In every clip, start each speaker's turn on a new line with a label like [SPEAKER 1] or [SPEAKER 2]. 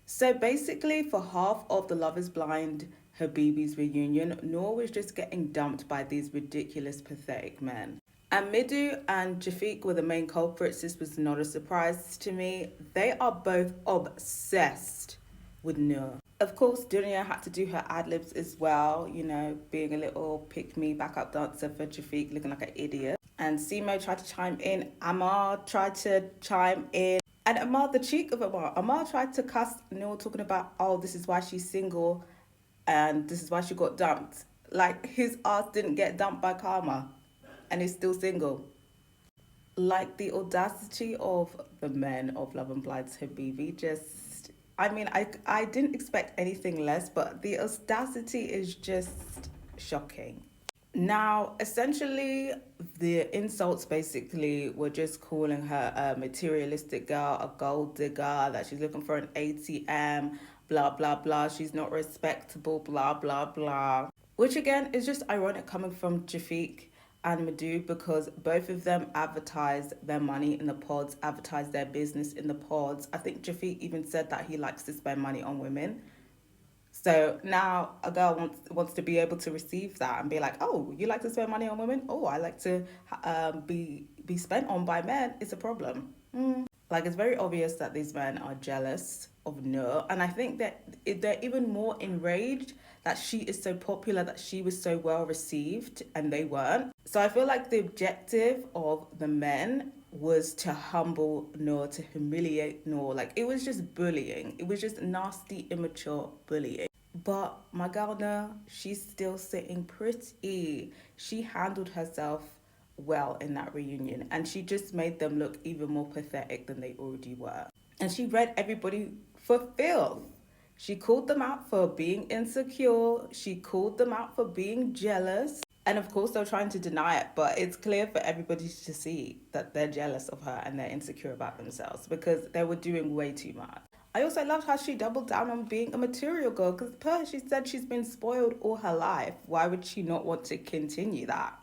[SPEAKER 1] So basically, for half of the Love is Blind Habibi's reunion, Nour was just getting dumped by these ridiculous, pathetic men. And Midu and Jafiq were the main culprits. This was not a surprise to me. They are both obsessed with Nour. Of course, Dunya had to do her ad libs as well, you know, being a little pick me backup dancer for Jafiq, looking like an idiot. And Simo tried to chime in. Amar tried to chime in. And Amar, the cheek of Amar tried to cuss Noor, talking about, oh, this is why she's single and this is why she got dumped. Like, his ass didn't get dumped by Karma and he's still single. Like, the audacity of the men of Love and Blind's Habibi just. I mean, I didn't expect anything less, but the audacity is just shocking. Now, essentially, the insults basically were just calling her a materialistic girl, a gold digger, that she's looking for an ATM, blah, blah, blah. She's not respectable, blah, blah, blah. Which again is just ironic coming from Jafiq and Madhu because both of them advertise their money in the pods, advertise their business in the pods. I think Jafiq even said that he likes to spend money on women. So now a girl wants to be able to receive that and be like, oh, you like to spend money on women? Oh, I like to be spent on by men. It's a problem. Like, it's very obvious that these men are jealous of Noor, and I think that they're even more enraged that she is so popular, that she was so well received, and they weren't. So I feel like the objective of the men was to humble Noor, to humiliate Noor. Like, it was just bullying. It was just nasty, immature bullying. But my girl Noor, she's still sitting pretty. She handled herself well in that reunion, and she just made them look even more pathetic than they already were. And she read everybody for filth. She called them out for being insecure. She called them out for being jealous. And of course, they're trying to deny it, but it's clear for everybody to see that they're jealous of her and they're insecure about themselves because they were doing way too much. I also loved how she doubled down on being a material girl because per she said she's been spoiled all her life. Why would she not want to continue that?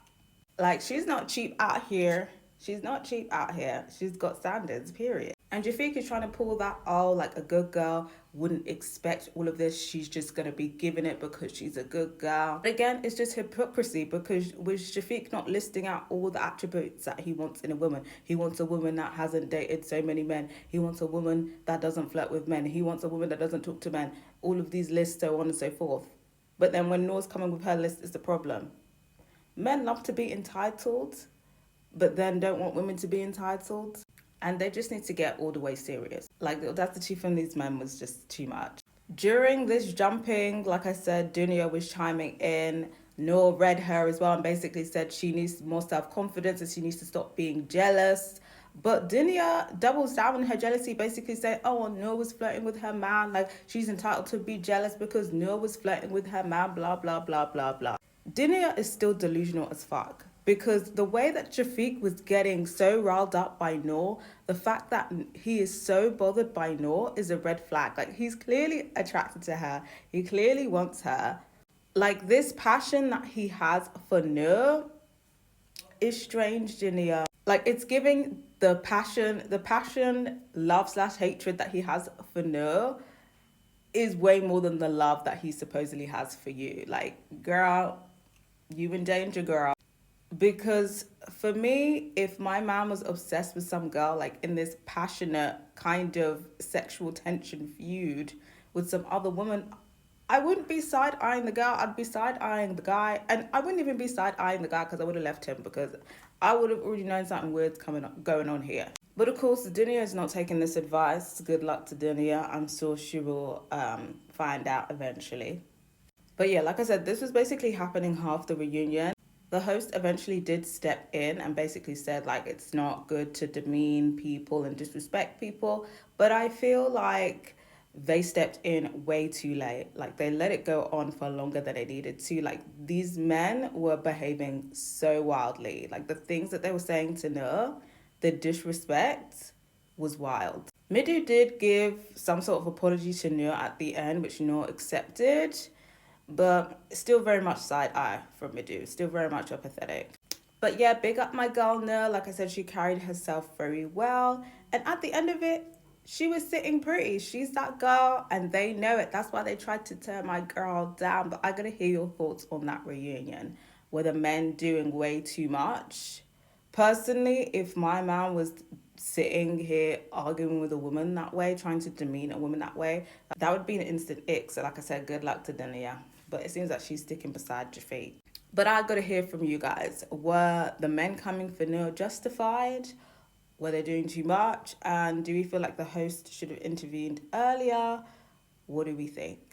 [SPEAKER 1] Like, she's not cheap out here. She's not cheap out here. She's got standards, period. And Jafika is trying to pull that, oh, like a good girl wouldn't expect all of this. She's just going to be giving it because she's a good girl. But again, it's just hypocrisy because with Shafiq not listing out all the attributes that he wants in a woman. He wants a woman that hasn't dated so many men. He wants a woman that doesn't flirt with men. He wants a woman that doesn't talk to men. All of these lists, so on and so forth. But then when Noor's coming with her list, is the problem. Men love to be entitled, but then don't want women to be entitled. And they just need to get all the way serious. Like, the audacity from these men was just too much. During this jumping, like I said, Dunya was chiming in. Noor read her as well and basically said she needs more self-confidence and she needs to stop being jealous. But Dunya doubles down on her jealousy, basically saying, oh, Noor was flirting with her man. Like, she's entitled to be jealous because Noor was flirting with her man, blah, blah, blah, blah, blah. Dinia is still delusional as fuck because the way that Shafiq was getting so riled up by Noor, the fact that he is so bothered by Noor is a red flag. Like, he's clearly attracted to her. He clearly wants her. Like, this passion that he has for Noor is strange, Dinia. Like, it's giving the passion, love slash hatred that he has for Noor is way more than the love that he supposedly has for you. Like, girl, you in danger, girl. Because for me, if my man was obsessed with some girl, like in this passionate kind of sexual tension feud with some other woman, I wouldn't be side eyeing the girl. I'd be side eyeing the guy, and I wouldn't even be side eyeing the guy because I would have left him because I would have already known something weird's going on here. But of course, Dunya is not taking this advice. Good luck to Dunya. I'm sure she will find out eventually. But yeah, like I said, this was basically happening half the reunion. The host eventually did step in and basically said, like, it's not good to demean people and disrespect people. But I feel like they stepped in way too late. Like, they let it go on for longer than it needed to. Like, these men were behaving so wildly. Like, the things that they were saying to Noor, the disrespect was wild. Midu did give some sort of apology to Noor at the end, which Noor accepted. But still very much side eye from Midu. Still very much apathetic. But yeah, big up my girl Noor. Like I said, she carried herself very well. And at the end of it, she was sitting pretty. She's that girl, and they know it. That's why they tried to turn my girl down. But I gotta hear your thoughts on that reunion. Were the men doing way too much? Personally, if my man was sitting here arguing with a woman that way, trying to demean a woman that way, that would be an instant ick. So, like I said, good luck to Dunya. But it seems like she's sticking beside Jafik. But I gotta hear from you guys. Were the men coming for Nour justified? Were they doing too much? And do we feel like the host should have intervened earlier? What do we think?